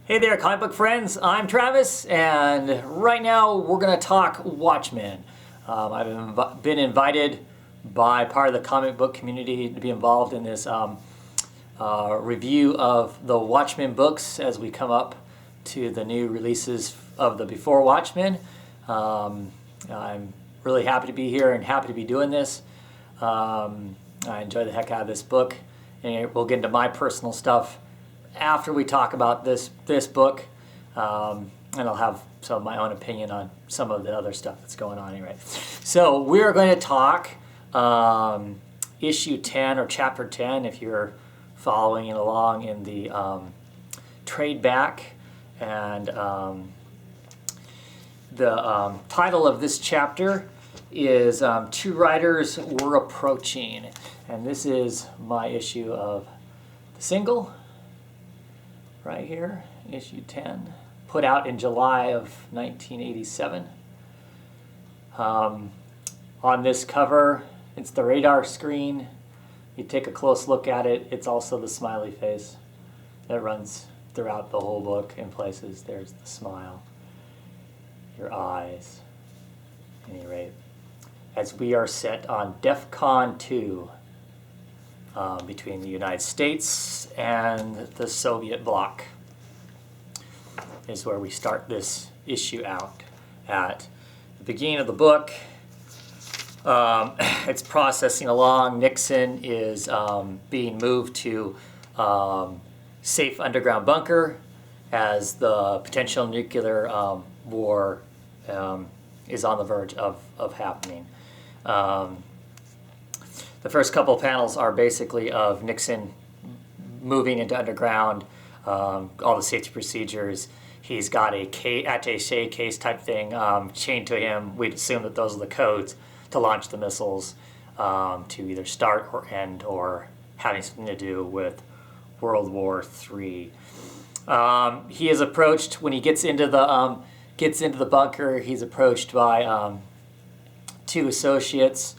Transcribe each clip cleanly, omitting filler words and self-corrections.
Hey there, comic book friends. I'm Travis, and right now we're going to talk Watchmen. I've been invited by part of the comic book community to be involved in this review of the Watchmen books as we come up to the new releases of the Before Watchmen. I'm really happy to be here and happy to be doing this. I enjoy the heck out of this book, and we'll get into my personal stuff after we talk about this book, and I'll have some of my own opinion on some of the other stuff that's going on anyway. So we're going to talk issue 10 or chapter 10 if you're following it along in the trade back, and the title of this chapter is Two Riders Were Approaching, and this is my issue of the single right here, issue 10, put out in July of 1987. On this cover, it's the radar screen. You take a close look at it, it's also the smiley face that runs throughout the whole book in places. There's the smile, your eyes, at any rate. As we are set on DEFCON 2, between the United States and the Soviet bloc, is where we start this issue out. At the beginning of the book, it's processing along. Nixon is being moved to safe underground bunker as the potential nuclear war is on the verge of happening. The first couple of panels are basically of Nixon moving into underground, all the safety procedures. He's got a attaché case type thing chained to him. We'd assume that those are the codes to launch the missiles to either start or end or having something to do with World War III. He is approached when he gets into the bunker. He's approached by two associates.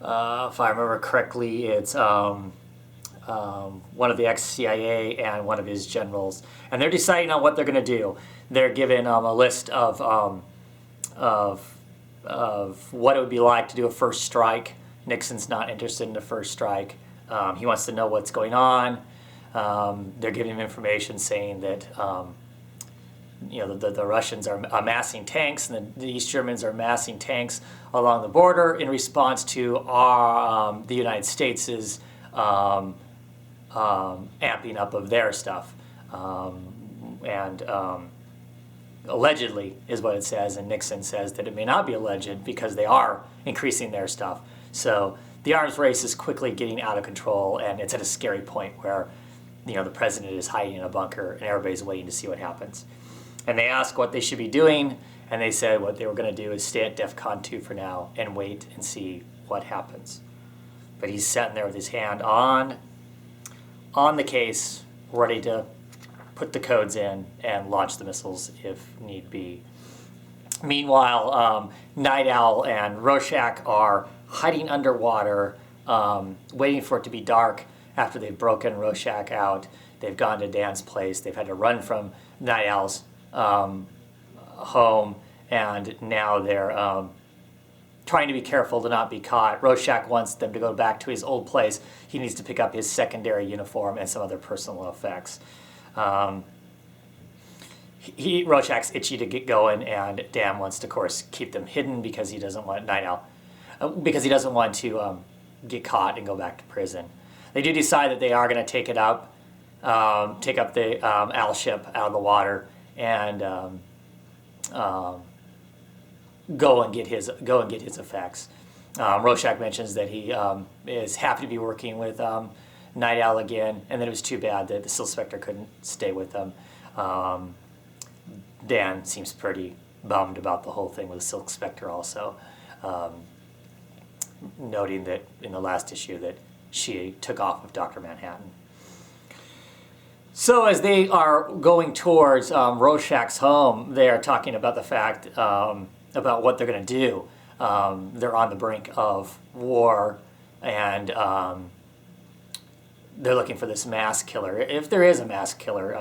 If I remember correctly, it's one of the ex-CIA and one of his generals, and they're deciding on what they're going to do. They're given a list of what it would be like to do a first strike. Nixon's not interested in the first strike. He wants to know what's going on. They're giving him information saying that the Russians are amassing tanks, and the East Germans are amassing tanks along the border in response to the United States' amping up of their stuff. And allegedly is what it says, and Nixon says that it may not be alleged because they are increasing their stuff. So the arms race is quickly getting out of control, and it's at a scary point where the president is hiding in a bunker and everybody's waiting to see what happens. And they ask what they should be doing, and they said what they were going to do is stay at DEFCON 2 for now and wait and see what happens. But he's sitting there with his hand on the case, ready to put the codes in and launch the missiles if need be. Meanwhile, Night Owl and Rorschach are hiding underwater, waiting for it to be dark after they've broken Rorschach out. They've gone to Dan's place. They've had to run from Night Owl's home, and now they're trying to be careful to not be caught. Rorschach wants them to go back to his old place. He needs to pick up his secondary uniform and some other personal effects. Rorschach's itchy to get going, and Dan wants to, of course, keep them hidden because he doesn't want Night Owl, because he doesn't want to get caught and go back to prison. They do decide that they are going to take up the Owl ship out of the water and go and get his effects. Rorschach mentions that he is happy to be working with Night Owl again, and that it was too bad that the Silk Spectre couldn't stay with them. Dan seems pretty bummed about the whole thing with the Silk Spectre also, noting that in the last issue that she took off with Dr. Manhattan. So as they are going towards Rorschach's home, they are talking about the fact about what they're going to do. They're on the brink of war, and they're looking for this mass killer. If there is a mass killer,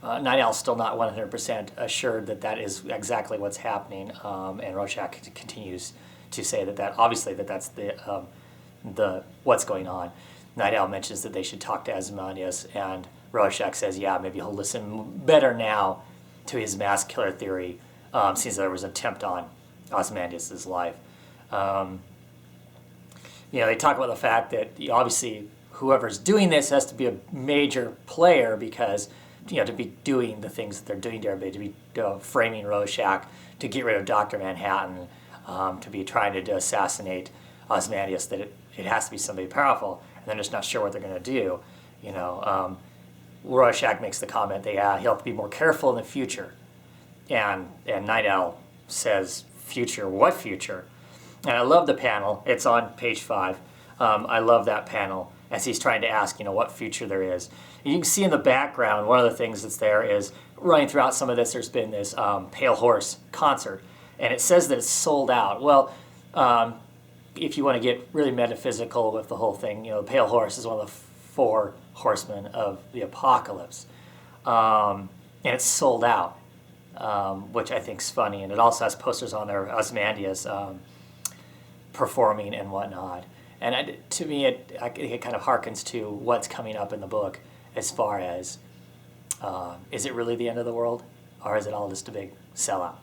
Night Owl's still not 100% assured that that is exactly what's happening, and Rorschach continues to say that obviously that's the what's going on. Night Owl mentions that they should talk to Ozymandias, and Rorschach says, yeah, maybe he'll listen better now to his mass killer theory, since there was an attempt on Ozymandias' life. They talk about the fact that obviously whoever's doing this has to be a major player, because to be doing the things that they're doing to everybody, to be framing Rorschach, to get rid of Dr. Manhattan, to be trying to assassinate Ozymandias, that it has to be somebody powerful, and they're just not sure what they're going to do. Rorschach makes the comment that he'll have to be more careful in the future, and Night Owl says, future? What future? And I love the panel. It's on page 5. I love that panel as he's trying to ask, what future there is. And you can see in the background, one of the things that's there is, running throughout some of this, there's been this Pale Horse concert, and it says that it's sold out. Well, if you want to get really metaphysical with the whole thing, the Pale Horse is one of the 4 horsemen of the apocalypse, and it's sold out, which I think is funny. And it also has posters on there, Ozymandias performing and whatnot. And to me, it kind of harkens to what's coming up in the book, as far as, is it really the end of the world, or is it all just a big sellout?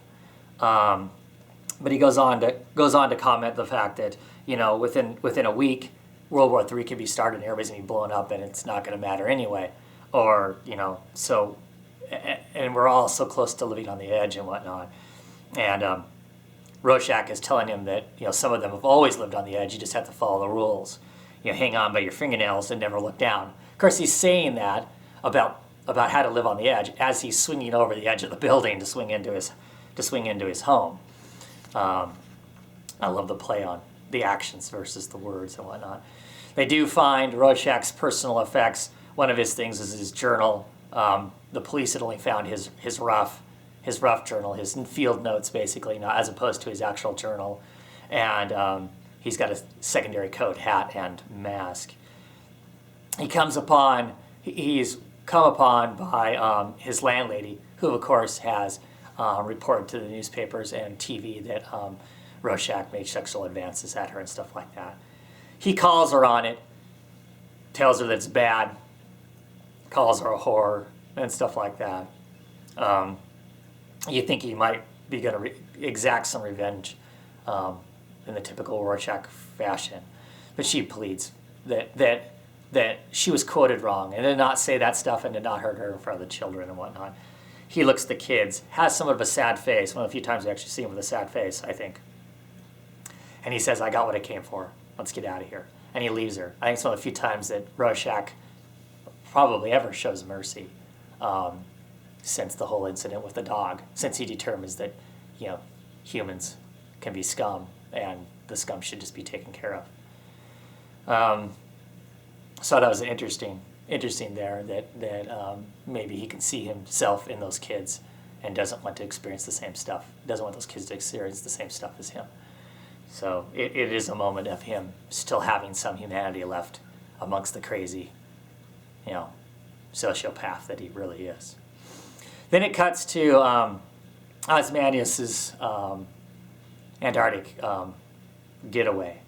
But he goes on to comment the fact that within a week, World War III could be started and everybody's gonna be blown up, and it's not going to matter anyway, or so, and we're all so close to living on the edge and whatnot. And Rorschach is telling him that some of them have always lived on the edge. You just have to follow the rules. Hang on by your fingernails and never look down. Of course, he's saying that about how to live on the edge as he's swinging over the edge of the building to swing into his home. I love the play on the actions versus the words and whatnot. They do find Rorschach's personal effects. One of his things is his journal. The police had only found his rough journal, his field notes, basically, as opposed to his actual journal. And he's got a secondary coat, hat, and mask. He's come upon by his landlady, who, of course, has reported to the newspapers and TV that Rorschach made sexual advances at her and stuff like that. He calls her on it, tells her that it's bad, calls her a whore, and stuff like that. You think he might be going to exact some revenge in the typical Rorschach fashion. But she pleads that she was quoted wrong and did not say that stuff and did not hurt her in front of the children and whatnot. He looks at the kids, has somewhat of a sad face, one of the few times we actually see him with a sad face, I think. And he says, I got what I came for. Let's get out of here. And he leaves her. I think it's one of the few times that Rorschach probably ever shows mercy. Since the whole incident with the dog, since he determines that, humans can be scum and the scum should just be taken care of. So that was interesting there that maybe he can see himself in those kids and doesn't want to experience the same stuff. Doesn't want those kids to experience the same stuff as him. So it is a moment of him still having some humanity left amongst the crazy, sociopath that he really is. Then it cuts to Ozymandias' Antarctic getaway,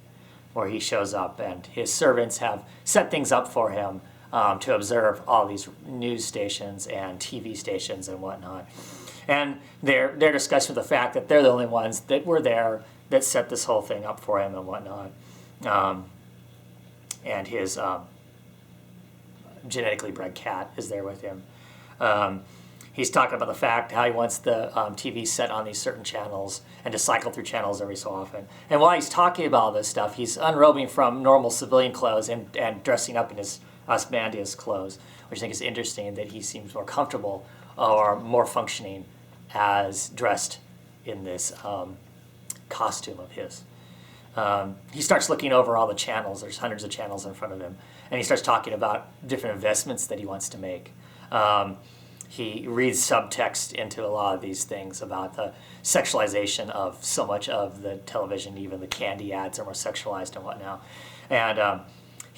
where he shows up and his servants have set things up for him to observe all these news stations and TV stations and whatnot. And they're discussing the fact that they're the only ones that were there that set this whole thing up for him and whatnot. And his genetically bred cat is there with him. He's talking about the fact how he wants the TV set on these certain channels and to cycle through channels every so often. And while he's talking about all this stuff, he's unrobing from normal civilian clothes and dressing up in his Ozymandias clothes, which I think is interesting that he seems more comfortable or more functioning as dressed in this costume of his. He starts looking over all the channels. There's hundreds of channels in front of him. And he starts talking about different investments that he wants to make. He reads subtext into a lot of these things about the sexualization of so much of the television, even the candy ads are more sexualized and whatnot. And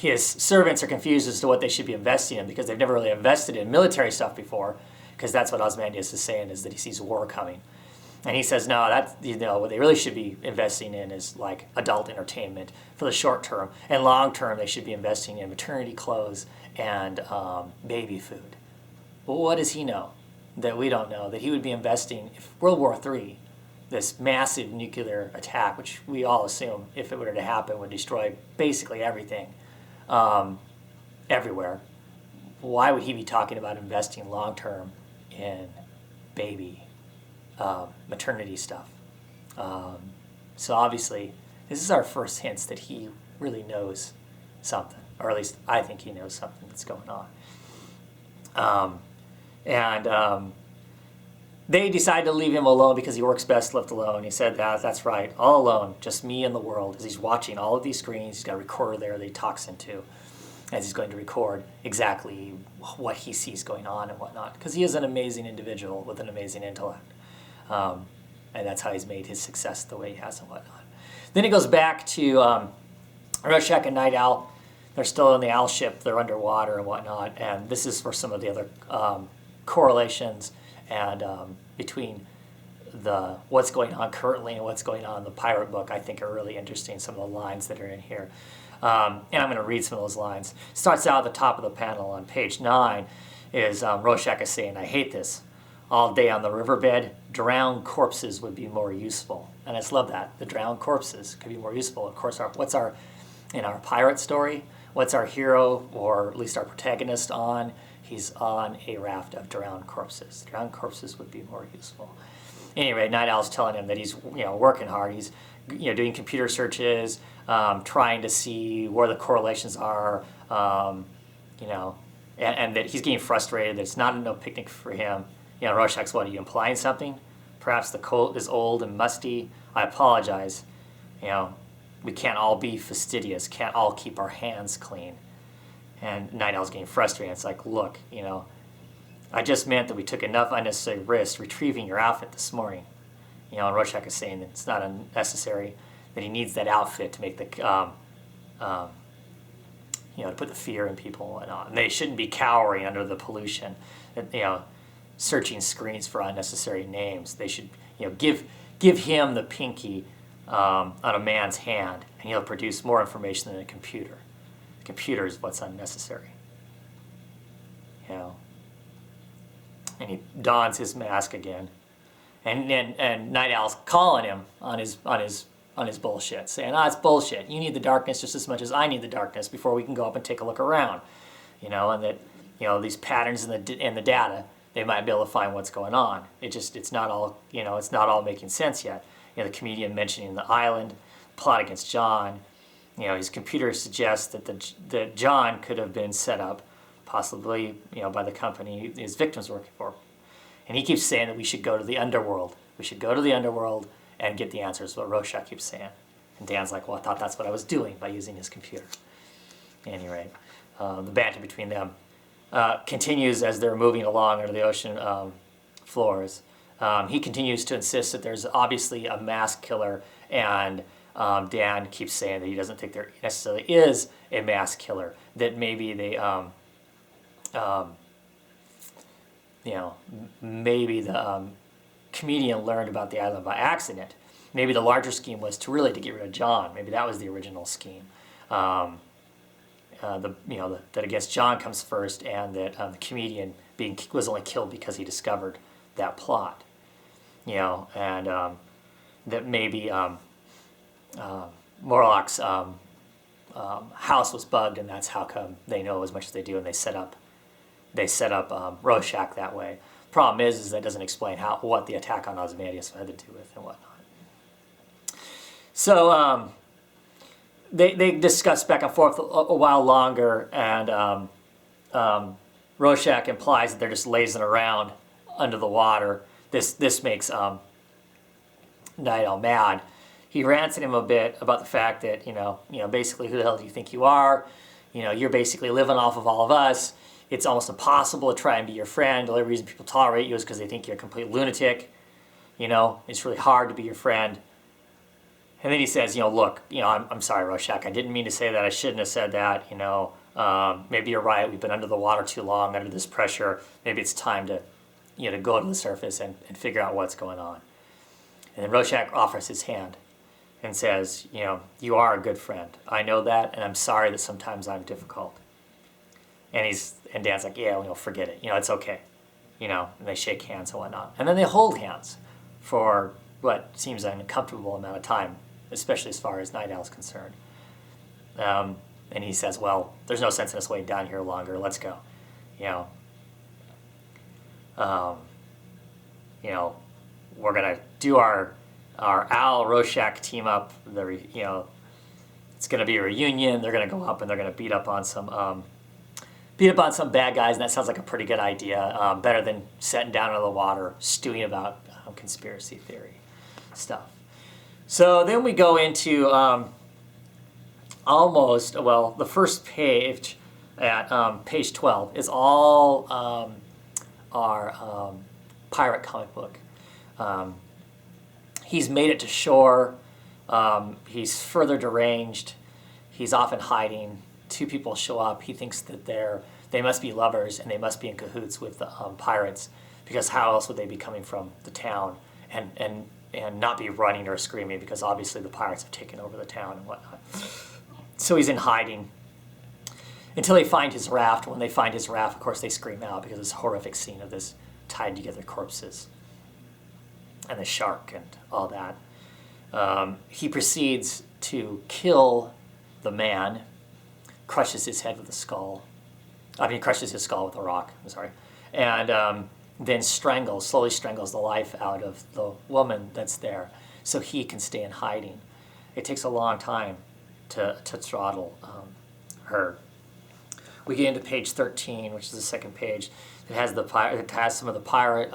his servants are confused as to what they should be investing in because they've never really invested in military stuff before, because that's what Ozymandias is saying, is that he sees war coming. And he says, no, that's, what they really should be investing in is like adult entertainment for the short term. And long term, they should be investing in maternity clothes and baby food. Well, what does he know that we don't know? That he would be investing, if World War III, this massive nuclear attack, which we all assume, if it were to happen, would destroy basically everything, everywhere. Why would he be talking about investing long term in baby maternity stuff? So obviously, this is our first hints that he really knows something, or at least I think he knows something that's going on. They decide to leave him alone because he works best left alone. He said that's right, all alone, just me and the world, as he's watching all of these screens. He's got a recorder there that he talks into, as he's going to record exactly what he sees going on and whatnot, because he is an amazing individual with an amazing intellect. And that's how he's made his success the way he has and whatnot. Then it goes back to Rorschach and Night Owl. They're still in the owl ship. They're underwater and whatnot. And this is for some of the other correlations and between what's going on currently and what's going on in the pirate book, I think are really interesting, some of the lines that are in here. And I'm going to read some of those lines. Starts out at the top of the panel on page 9 is Rorschach is saying, I hate this. All day on the riverbed, drowned corpses would be more useful. And I just love that. The drowned corpses could be more useful. Of course, in our pirate story, what's our hero, or at least our protagonist on? He's on a raft of drowned corpses. Drowned corpses would be more useful. Anyway, Night Owl's telling him that he's working hard. He's doing computer searches, trying to see where the correlations are, and that he's getting frustrated, that it's not no picnic for him. Rorschach's, what, are you implying something? Perhaps the coat is old and musty. I apologize. We can't all be fastidious, can't all keep our hands clean. And Night Owl's getting frustrated. It's like, look, I just meant that we took enough unnecessary risks retrieving your outfit this morning. And Rorschach is saying that it's not unnecessary, that he needs that outfit to make the, to put the fear in people and whatnot. And they shouldn't be cowering under the pollution, searching screens for unnecessary names. They should, give him the pinky on a man's hand, and he'll produce more information than a computer. The computer is what's unnecessary. And he dons his mask again, and Night Owl's calling him on his bullshit, saying, it's bullshit. You need the darkness just as much as I need the darkness before we can go up and take a look around. And that these patterns in the data, they might be able to find what's going on. It's not all making sense yet. The comedian mentioning the island, plot against John. His computer suggests that John could have been set up, possibly by the company his victim's working for. And he keeps saying that we should go to the underworld. We should go to the underworld and get the answers, what Rorschach keeps saying. And Dan's like, well, I thought that's what I was doing by using his computer. At any rate, the banter between them continues as they're moving along under the ocean floors. He continues to insist that there's obviously a mass killer, and Dan keeps saying that he doesn't think there necessarily is a mass killer, that maybe they, maybe the comedian learned about the island by accident. Maybe the larger scheme was to get rid of John. Maybe that was the original scheme. That against John comes first, and that the comedian was only killed because he discovered that plot. And that maybe Morlock's house was bugged, and that's how come they know as much as they do, and they set up Rorschach that way. Problem is that doesn't explain what the attack on Ozymandias had to do with and whatnot. So they discuss back and forth a while longer, and Rorschach implies that they're just lazing around under the water. This makes Night Owl mad. He rants at him a bit about the fact that basically, who the hell do you think you are? You're basically living off of all of us. It's almost impossible to try and be your friend. The only reason people tolerate you is because they think you're a complete lunatic. It's really hard to be your friend. And then he says, look, I'm sorry, Rorschach. I didn't mean to say that. I shouldn't have said that. Maybe you're right. We've been under the water too long, under this pressure. Maybe it's time to, to go to the surface and figure out what's going on. And then Rorschach offers his hand and says, you are a good friend. I know that, and I'm sorry that sometimes I'm difficult. And Dan's like, yeah, forget it. It's okay. And they shake hands and whatnot. And then they hold hands for what seems an uncomfortable amount of time, especially as far as Night Owl's concerned. And he says, well, there's no sense in us waiting down here longer. Let's go. We're going to do our Owl Rorschach team up. It's going to be a reunion. They're going to go up and they're going to beat up on some bad guys, and that sounds like a pretty good idea. Better than sitting down in the water stewing about conspiracy theory stuff. So then we go into the first page at page 12 is all our pirate comic book. He's made it to shore. He's further deranged. He's often hiding. Two people show up. He thinks that they must be lovers and they must be in cahoots with the pirates, because how else would they be coming from the town and not be running or screaming, because obviously the pirates have taken over the town and whatnot. So he's in hiding until they find his raft. When they find his raft, of course, they scream out because it's a horrific scene of this tied together corpses and the shark and all that. He proceeds to kill the man, crushes his head with a skull. Crushes his skull with a rock, I'm sorry. And then slowly strangles the life out of the woman that's there so he can stay in hiding. It takes a long time to throttle her. We get into page 13, which is the second page. It has some of the pirate,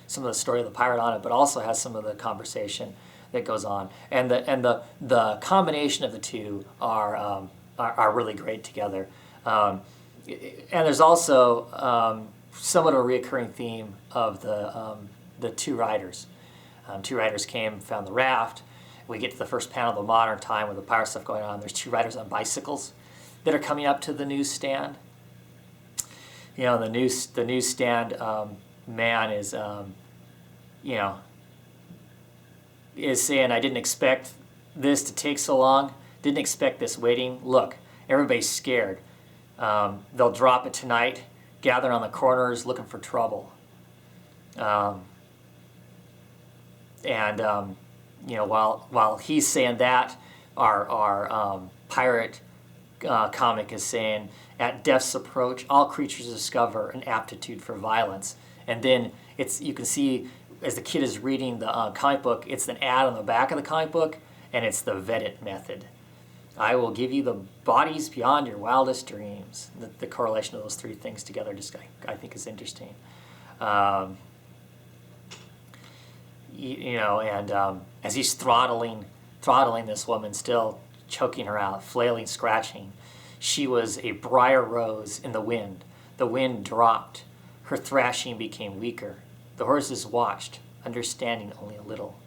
some of the story of the pirate on it, but also has some of the conversation that goes on. And the combination of the two are really great together. And there's also somewhat of a recurring theme of the two riders. Two riders came, found the raft. We get to the first panel of the modern time with the pirate stuff going on. There's two riders on bicycles that are coming up to the newsstand. The newsstand man is saying, I didn't expect this to take so long. Didn't expect this waiting. Look, everybody's scared. They'll drop it tonight, gathering on the corners looking for trouble. While he's saying that, our pirate comic is saying, at death's approach, all creatures discover an aptitude for violence. And then you can see, as the kid is reading the comic book, it's an ad on the back of the comic book, and it's the vet it method. I will give you the bodies beyond your wildest dreams. The correlation of those three things together I think is interesting. As he's throttling this woman, still choking her out, flailing, scratching, she was a briar rose in the wind. The wind dropped. Her thrashing became weaker. The horses watched, understanding only a little.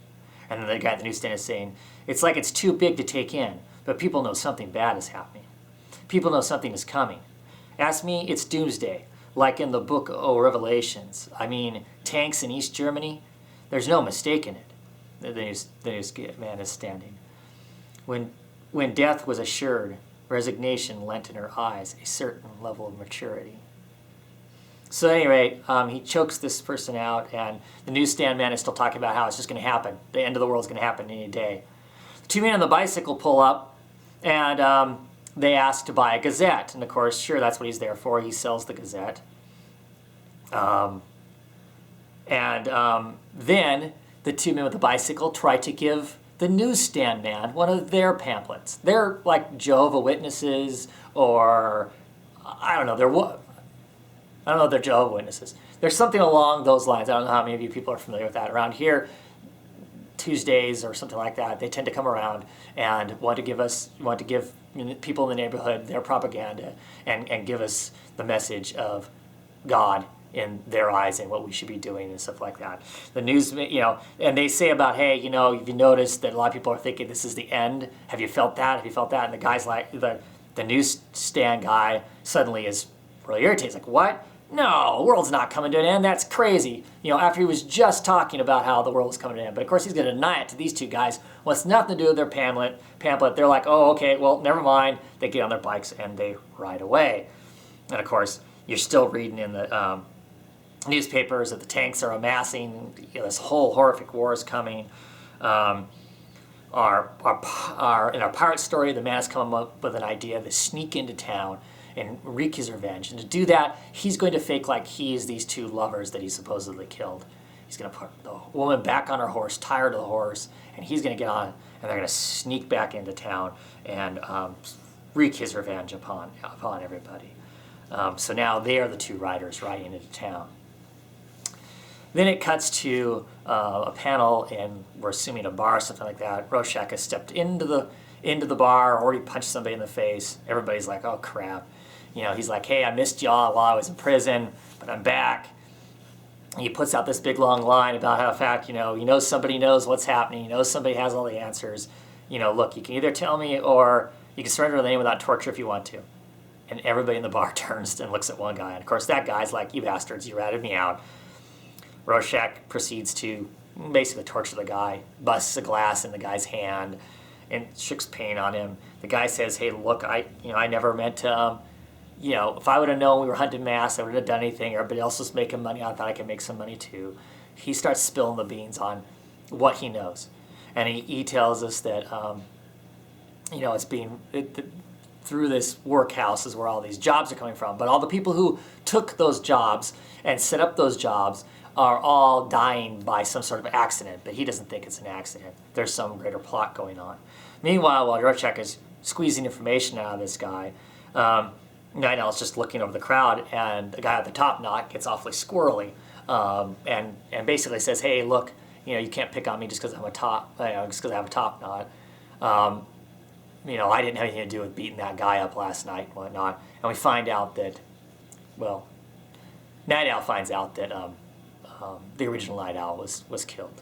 And then the guy at the newsstand is saying, it's like it's too big to take in, but people know something bad is happening. People know something is coming. Ask me, it's doomsday, like in the book of Revelations. Tanks in East Germany, there's no mistaking it. The news man is standing. When death was assured, resignation lent in her eyes a certain level of maturity. So at any rate, he chokes this person out, and the newsstand man is still talking about how it's just going to happen. The end of the world is going to happen any day. The two men on the bicycle pull up, and they ask to buy a Gazette. And of course, sure, that's what he's there for. He sells the Gazette. Then the two men with the bicycle try to give the newsstand man one of their pamphlets. They're like Jehovah's Witnesses, or I don't know, they're Jehovah's Witnesses. There's something along those lines. I don't know how many of you people are familiar with that. Around here, Tuesdays or something like that, they tend to come around and want to give people in the neighborhood their propaganda and give us the message of God in their eyes and what we should be doing and stuff like that. The news, and they say about, hey, have you noticed that a lot of people are thinking this is the end? Have you felt that? Have you felt that? And the guy's like, the newsstand guy suddenly is really irritated. He's like, what? No, the world's not coming to an end. That's crazy. After he was just talking about how the world was coming to an end. But of course, he's going to deny it to these two guys. Wants nothing to do with their pamphlet. They're like, oh, okay, well, never mind. They get on their bikes and they ride away. And of course, you're still reading in the newspapers that the tanks are amassing. This whole horrific war is coming. In our pirate story, the man has come up with an idea to sneak into town and wreak his revenge. And to do that, he's going to fake like he's these two lovers that he supposedly killed. He's going to put the woman back on her horse, tie her to the horse, and he's going to get on, and they're going to sneak back into town and wreak his revenge upon everybody. So now they are the two riders riding into town. Then it cuts to a panel in, we're assuming a bar or something like that. Rorschach has stepped into the bar, already punched somebody in the face. Everybody's like, oh crap. He's like, hey, I missed y'all while I was in prison, but I'm back. And he puts out this big long line about how, in fact, somebody knows what's happening. Somebody has all the answers. Look, you can either tell me or you can surrender the name without torture if you want to. And everybody in the bar turns and looks at one guy. And of course, that guy's like, you bastards, you ratted me out. Rorschach proceeds to basically torture the guy, busts a glass in the guy's hand, and shooks pain on him. The guy says, hey, look, I never meant to, if I would have known we were hunting mass, I would have done anything. Everybody else was making money. I thought I could make some money too. He starts spilling the beans on what he knows. And he tells us that, it's being, through this workhouse is where all these jobs are coming from. But all the people who took those jobs and set up those jobs are all dying by some sort of accident, but he doesn't think it's an accident. There's some greater plot going on. Meanwhile, while Rorschach is squeezing information out of this guy, Night Owl's just looking over the crowd, and the guy at the top knot gets awfully squirrely, and basically says, "Hey, look, you can't pick on me just because I'm a top, just because I have a top knot. I didn't have anything to do with beating that guy up last night and whatnot." And we find out that, well, Night Owl finds out that the original Night Owl was killed,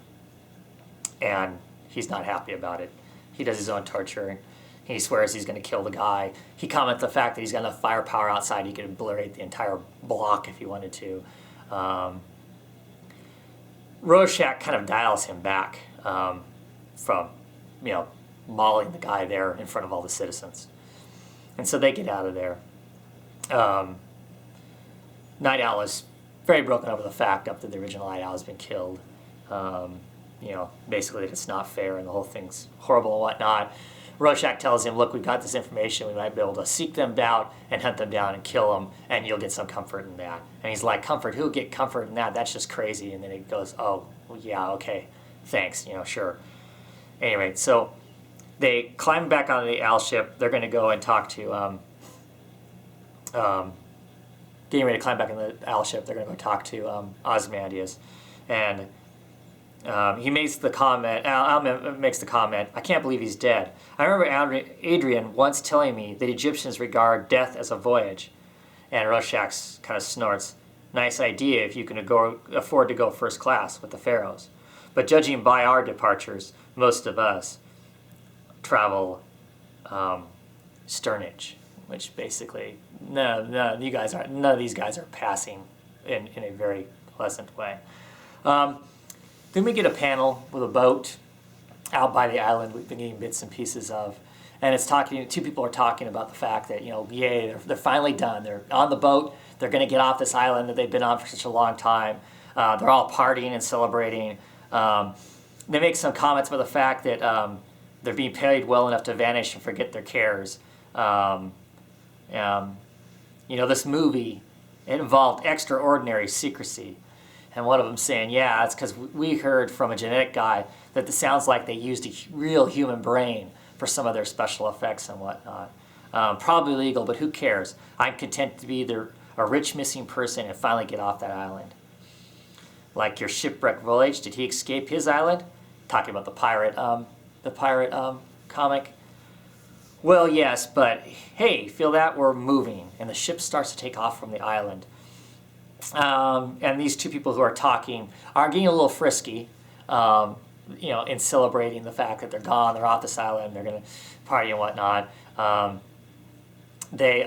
and he's not happy about it. He does his own torture. He swears he's going to kill the guy. He comments the fact that he's got enough firepower outside he could obliterate the entire block if he wanted to. Rorschach kind of dials him back from, mauling the guy there in front of all the citizens. And so they get out of there. Night Owl is very broken over the fact that the original Night Owl has been killed. Basically that it's not fair and the whole thing's horrible and whatnot. Rorschach tells him, look, we've got this information. We might be able to seek them out and hunt them down and kill them, and you'll get some comfort in that. And he's like, comfort? Who'll get comfort in that? That's just crazy. And then he goes, oh, well, yeah, okay, thanks, sure. Anyway, so they climb back onto the owl ship. They're going to go and talk to, getting ready to climb back on the owl ship. They're going to go talk to Ozymandias. And he makes the comment, Al makes the comment, I can't believe he's dead. I remember Adrian once telling me that Egyptians regard death as a voyage. And Rorschach kind of snorts, nice idea if you can afford to go first class with the pharaohs. But judging by our departures, most of us travel sternage, which basically none of these guys are passing in a very pleasant way. Then we get a panel with a boat out by the island we've been getting bits and pieces of. And it's two people are talking about the fact that, yay, they're finally done. They're on the boat. They're going to get off this island that they've been on for such a long time. They're all partying and celebrating. They make some comments about the fact that they're being paid well enough to vanish and forget their cares. This movie, it involved extraordinary secrecy. And one of them saying, yeah, it's because we heard from a genetic guy that it sounds like they used a real human brain for some of their special effects and whatnot. Probably legal, but who cares? I'm content to be either a rich missing person and finally get off that island. Like your shipwrecked voyage, did he escape his island? Talking about the pirate comic. Well, yes, but hey, feel that? We're moving, and the ship starts to take off from the island. And these two people who are talking are getting a little frisky, in celebrating the fact that they're gone, they're off this island, they're going to party and whatnot. They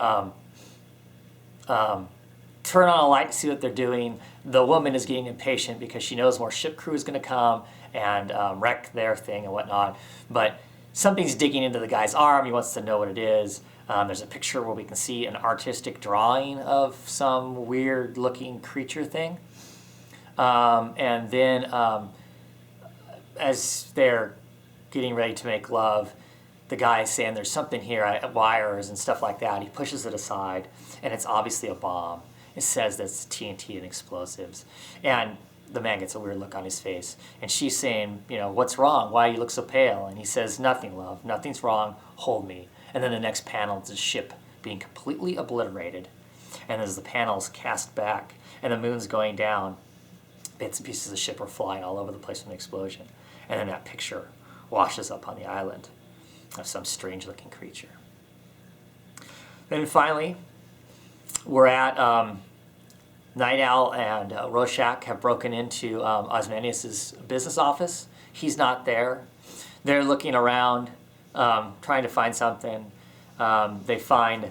turn on a light to see what they're doing. The woman is getting impatient because she knows more ship crew is going to come and wreck their thing and whatnot. But something's digging into the guy's arm. He wants to know what it is. There's a picture where we can see an artistic drawing of some weird-looking creature thing. And then as they're getting ready to make love, the guy is saying there's something here, wires and stuff like that. He pushes it aside, and it's obviously a bomb. It says that's TNT and explosives. And the man gets a weird look on his face. And she's saying, what's wrong? Why do you look so pale? And he says, nothing, love. Nothing's wrong. Hold me. And then the next panel is the ship being completely obliterated. And as the panel's cast back and the moon's going down, bits and pieces of the ship are flying all over the place from the explosion. And then that picture washes up on the island of some strange-looking creature. Then finally, we're at Night Owl and Rorschach have broken into Ozymandias' business office. He's not there. They're looking around, trying to find something. They find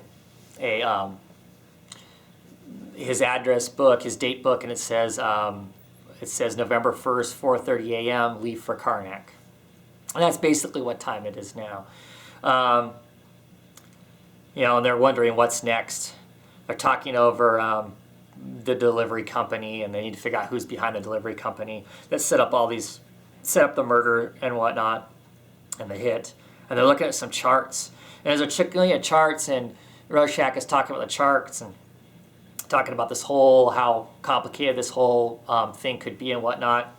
his address book, his date book, and it says November 1st, 4:30 a.m., leave for Karnak. And that's basically what time it is now. And they're wondering what's next. They're talking over the delivery company, and they need to figure out who's behind the delivery company that set up the murder and whatnot, and the hit. And they're looking at some charts. And as they're looking at charts, and Rorschach is talking about the charts and talking about how complicated this whole thing could be and whatnot.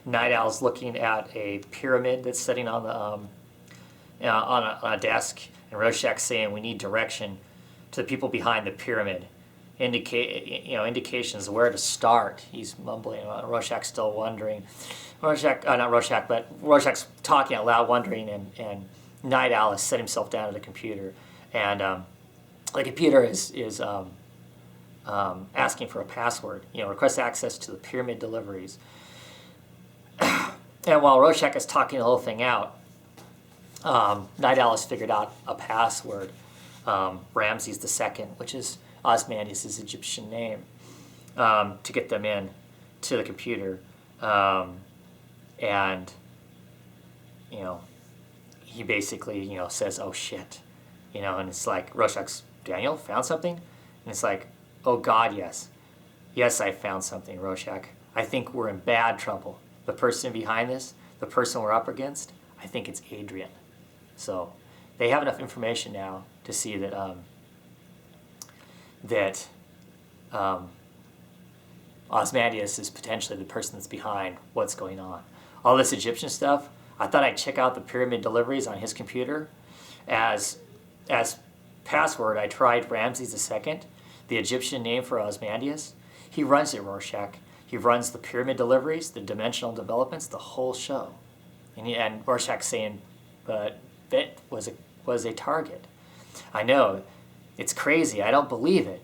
Night Owl's looking at a pyramid that's sitting on a desk, and Rorschach's saying we need direction to the people behind the pyramid. Indications of where to start. He's mumbling. Rorschach's still wondering. Rorschach's talking out loud, wondering, and Night Owl has set himself down at a computer, and the computer is asking for a password. Request access to the pyramid deliveries. And while Rorschach is talking the whole thing out, Night Owl has figured out a password, Ramses II, which is Ozymandias' Egyptian name, to get them in to the computer. And he basically, says, oh shit. And it's like, Rorschach's, Daniel, found something? And it's like, oh God, yes. Yes, I found something, Rorschach. I think we're in bad trouble. The person behind this, the person we're up against, I think it's Adrian. So they have enough information now to see that Ozymandias is potentially the person that's behind what's going on. All this Egyptian stuff, I thought I'd check out the pyramid deliveries on his computer. As password, I tried Ramses II, the Egyptian name for Ozymandias. He runs it, Rorschach. He runs the pyramid deliveries, the dimensional developments, the whole show. And Rorschach's saying, but that was a target. I know, it's crazy, I don't believe it,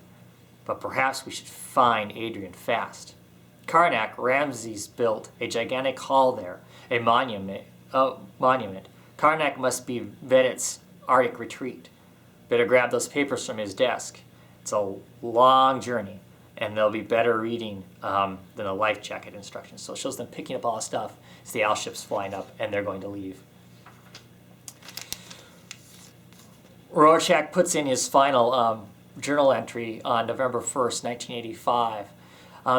but perhaps we should find Adrian fast. Karnak, Ramses built a gigantic hall there, a monument. Karnak must be Vedet's Arctic retreat. Better grab those papers from his desk. It's a long journey, and they'll be better reading than the life jacket instructions. So it shows them picking up all the stuff as the owl ship's flying up, and they're going to leave. Rorschach puts in his final journal entry on November 1st, 1985.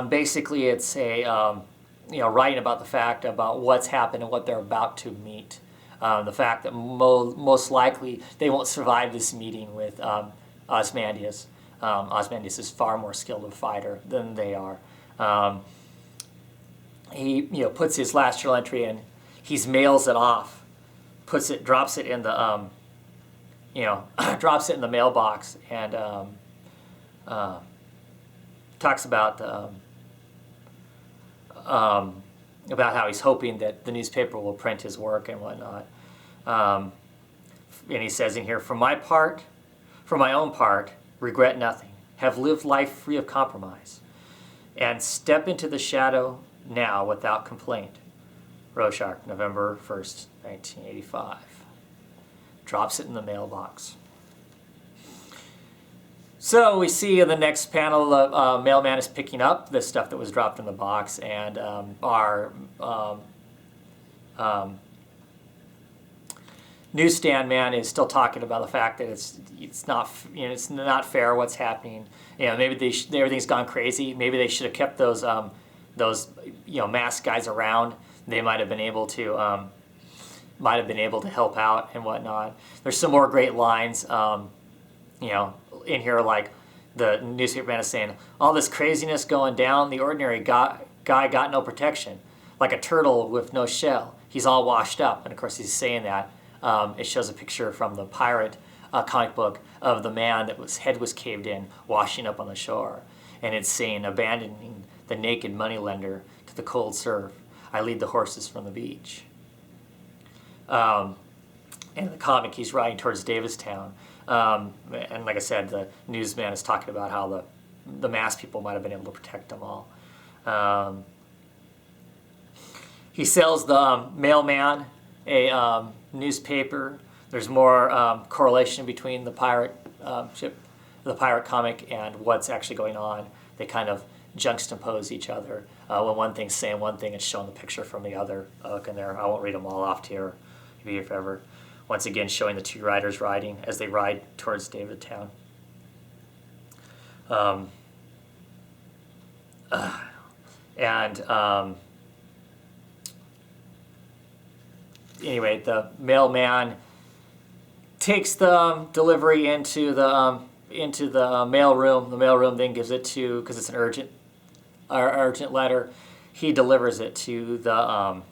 Basically, it's writing about the fact about what's happened and what they're about to meet. The fact that most likely they won't survive this meeting with Ozymandias. Ozymandias is far more skilled a fighter than they are. He puts his last journal entry in. He mails it off, drops it in the drops it in the mailbox, and talks about how he's hoping that the newspaper will print his work and whatnot. And he says in here, for my own part, regret nothing. have lived life free of compromise, and step into the shadow now without complaint. Rorschach, November 1st, 1985. Drops it in the mailbox. So we see in the next panel, the mailman is picking up the stuff that was dropped in the box, and our newsstand man is still talking about the fact that it's not fair what's happening. Maybe everything's gone crazy. Maybe they should have kept those masked guys around. They might have been able to help out and whatnot. There's some more great lines, in here, like the newspaper man is saying, all this craziness going down, the ordinary guy got no protection, like a turtle with no shell. He's all washed up. And of course he's saying that. It shows a picture from the pirate comic book of the man that head was caved in, washing up on the shore. And it's saying, abandoning the naked moneylender to the cold surf, I lead the horses from the beach. And in the comic, he's riding towards Davistown. And like I said, the newsman is talking about how the masked people might have been able to protect them all. He sells the mailman a newspaper. There's more correlation between the pirate comic and what's actually going on. They kind of juxtapose each other. When one thing's saying one thing, it's showing the picture from the other. Look in there. I won't read them all off here. You'll be here forever. Once again, showing the two riders riding as they ride towards Davidtown. Anyway, the mailman takes the delivery into the mail room. The mail room then gives it to, because it's an urgent letter, he delivers it to the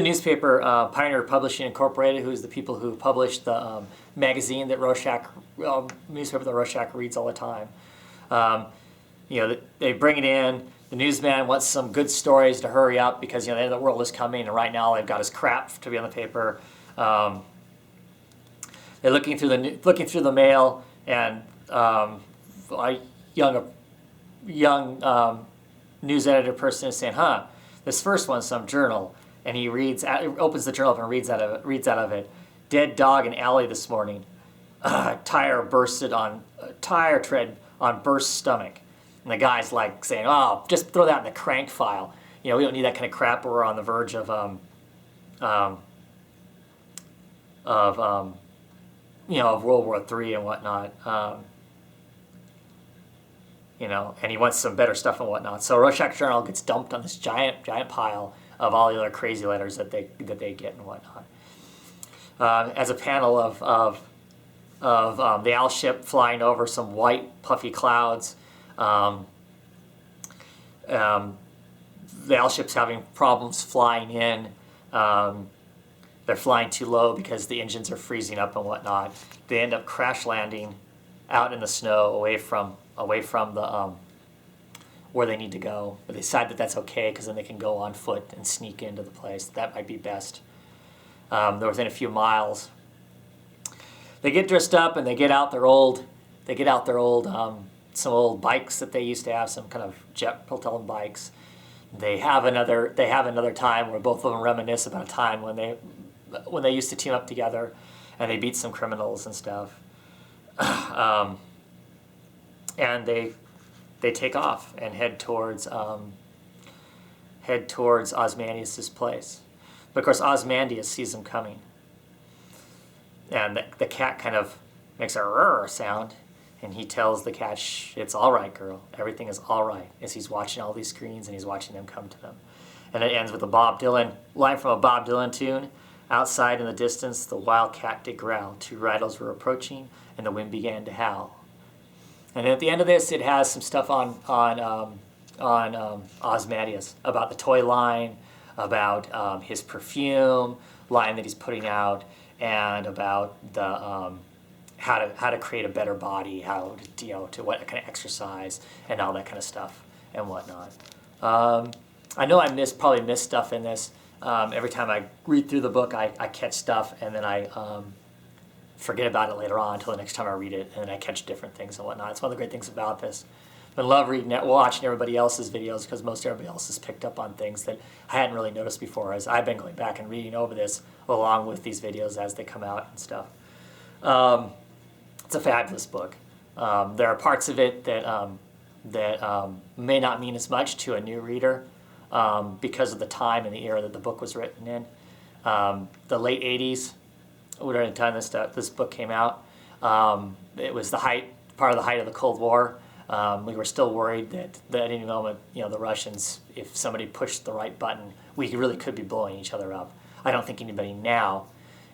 newspaper, Pioneer Publishing Incorporated, who is the people who published the magazine that newspaper that Rorschach reads all the time. They bring it in. The newsman wants some good stories to hurry up because the end of the world is coming, and right now they've got his crap to be on the paper. They're looking through the mail, and a young news editor person is saying, this first one's some journal. And he opens the journal up and reads out of it. Dead dog in alley this morning. Tire tread on burst stomach. And the guy's like saying, "Oh, just throw that in the crank file. We don't need that kind of crap. We're on the verge of World War III and whatnot." And he wants some better stuff and whatnot. So Rorschach's journal gets dumped on this giant pile of all the other crazy letters that they get and whatnot. As a panel of the owl ship flying over some white puffy clouds. The owl ship's having problems flying in. They're flying too low because the engines are freezing up and whatnot. They end up crash landing out in the snow away from the where they need to go. But they decide that that's okay because then they can go on foot and sneak into the place. That might be best. They're within a few miles. They get dressed up and they get out their old some old bikes that they used to have, some kind of jet propelled bikes. They have another time where both of them reminisce about a time when they used to team up together and they beat some criminals and stuff. And they take off and head towards Ozymandias' place. But of course Ozymandias sees them coming. And the cat kind of makes a rrr sound, and he tells the cat, "Shh, it's all right, girl. Everything is all right," as he's watching all these screens and he's watching them come to them. And it ends with a line from a Bob Dylan tune. Outside in the distance, the wild cat did growl. 2 rivals were approaching, and the wind began to howl. And at the end of this, it has some stuff on Ozymandias about the toy line, about his perfume line that he's putting out, and about the how to create a better body, how to what kind of exercise and all that kind of stuff and whatnot. I know I probably missed stuff in this. Every time I read through the book, I catch stuff, and then I forget about it later on until the next time I read it, and then I catch different things and whatnot. It's one of the great things about this. I love reading it, watching everybody else's videos, because most everybody else has picked up on things that I hadn't really noticed before, as I've been going back and reading over this along with these videos as they come out and stuff. It's a fabulous book. There are parts of it that may not mean as much to a new reader because of the time and the era that the book was written in. The late 80s, during the time this book came out, it was part of the height of the Cold War. We were still worried that at any moment, the Russians, if somebody pushed the right button, we really could be blowing each other up. I don't think anybody now,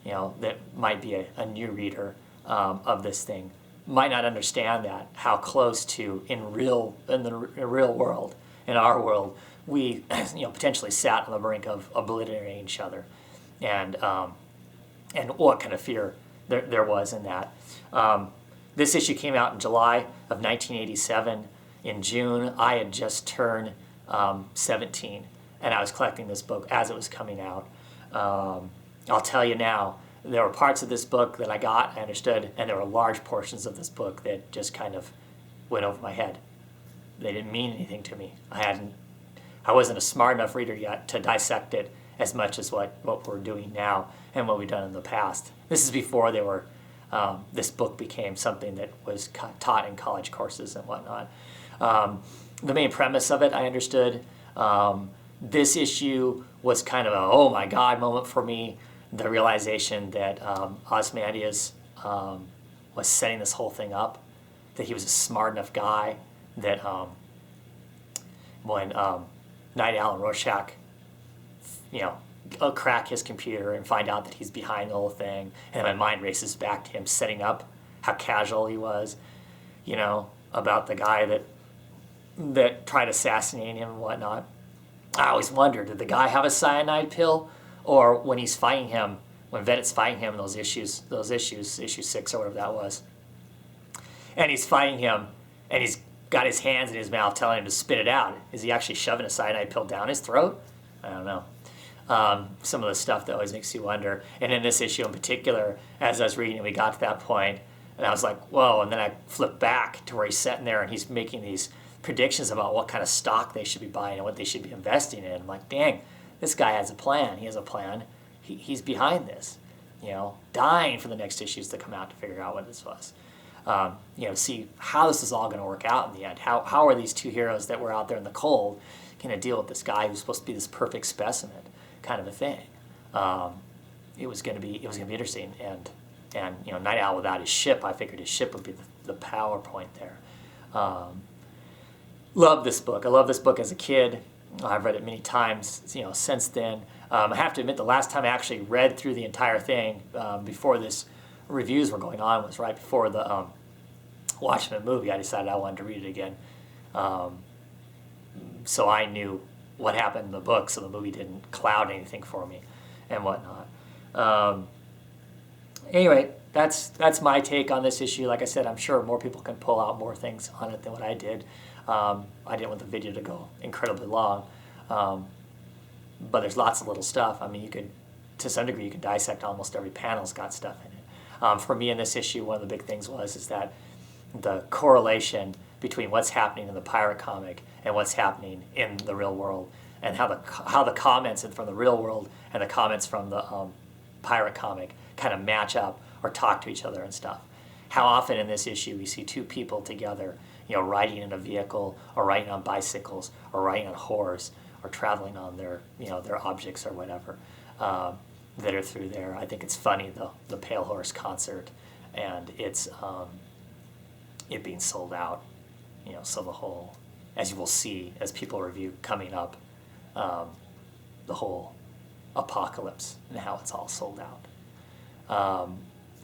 that might be a new reader of this thing, might not understand that, how close to in the real world, in our world, we potentially sat on the brink of obliterating each other, and what kind of fear there was in that. This issue came out in July of 1987. In June, I had just turned 17, and I was collecting this book as it was coming out. I'll tell you now, there were parts of this book that I got, I understood, and there were large portions of this book that just kind of went over my head. They didn't mean anything to me. I wasn't a smart enough reader yet to dissect it as much as what we're doing now and what we've done in the past. This is before this book became something that was taught in college courses and whatnot. The main premise of it, I understood. This issue was kind of a oh my God moment for me. The realization that Ozymandias was setting this whole thing up, that he was a smart enough guy, that when Night Owl and Rorschach, crack his computer and find out that he's behind the whole thing, and my mind races back to him setting up how casual he was, about the guy that tried assassinating him and whatnot. I always wondered, did the guy have a cyanide pill? Or when he's fighting him, when Vettit's fighting him in those issues, issue 6 or whatever that was, and he's fighting him, and he's got his hands in his mouth telling him to spit it out. Is he actually shoving a cyanide pill down his throat? I don't know. Some of the stuff that always makes you wonder. And in this issue in particular, as I was reading it, we got to that point, and I was like, whoa, and then I flipped back to where he's sitting there, and he's making these predictions about what kind of stock they should be buying and what they should be investing in. I'm like, dang, this guy has a plan. He has a plan. He's behind this, dying for the next issues to come out to figure out what this was. See how this is all going to work out in the end. How are these two heroes that were out there in the cold going to deal with this guy who's supposed to be this perfect specimen, kind of a thing. It was going to be interesting. And Night Owl without his ship, I figured his ship would be the power point there. Love this book. I love this book as a kid. I've read it many times, since then. I have to admit, the last time I actually read through the entire thing before this reviews were going on was right before the Watchmen movie. I decided I wanted to read it again, so I knew what happened in the book, so the movie didn't cloud anything for me and whatnot. Anyway, that's my take on this issue. Like I said, I'm sure more people can pull out more things on it than what I did. I didn't want the video to go incredibly long, but there's lots of little stuff. I mean, to some degree, you could dissect almost every panel's got stuff in it. For me in this issue, one of the big things is that the correlation between what's happening in the pirate comic and what's happening in the real world, and how the comments from the real world and the comments from the pirate comic kind of match up or talk to each other and stuff. How often in this issue we see two people together, riding in a vehicle, or riding on bicycles, or riding on horse, or traveling on their objects or whatever that are through there. I think it's funny, the Pale Horse concert, and it's it being sold out. So the whole, as you will see as people review coming up, the whole apocalypse and how it's all sold out.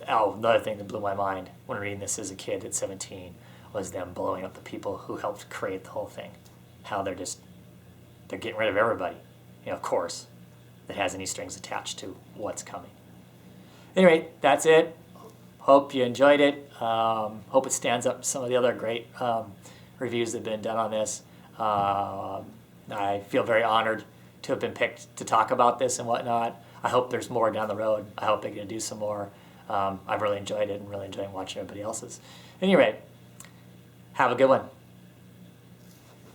Another thing that blew my mind when reading this as a kid at 17 was them blowing up the people who helped create the whole thing. How they're getting rid of everybody, of course, that has any strings attached to what's coming. Anyway, that's it. Hope you enjoyed it. Hope it stands up to some of the other great reviews that have been done on this. I feel very honored to have been picked to talk about this and whatnot. I hope there's more down the road. I hope they're going to do some more. I've really enjoyed it and really enjoying watching everybody else's. At any rate, have a good one.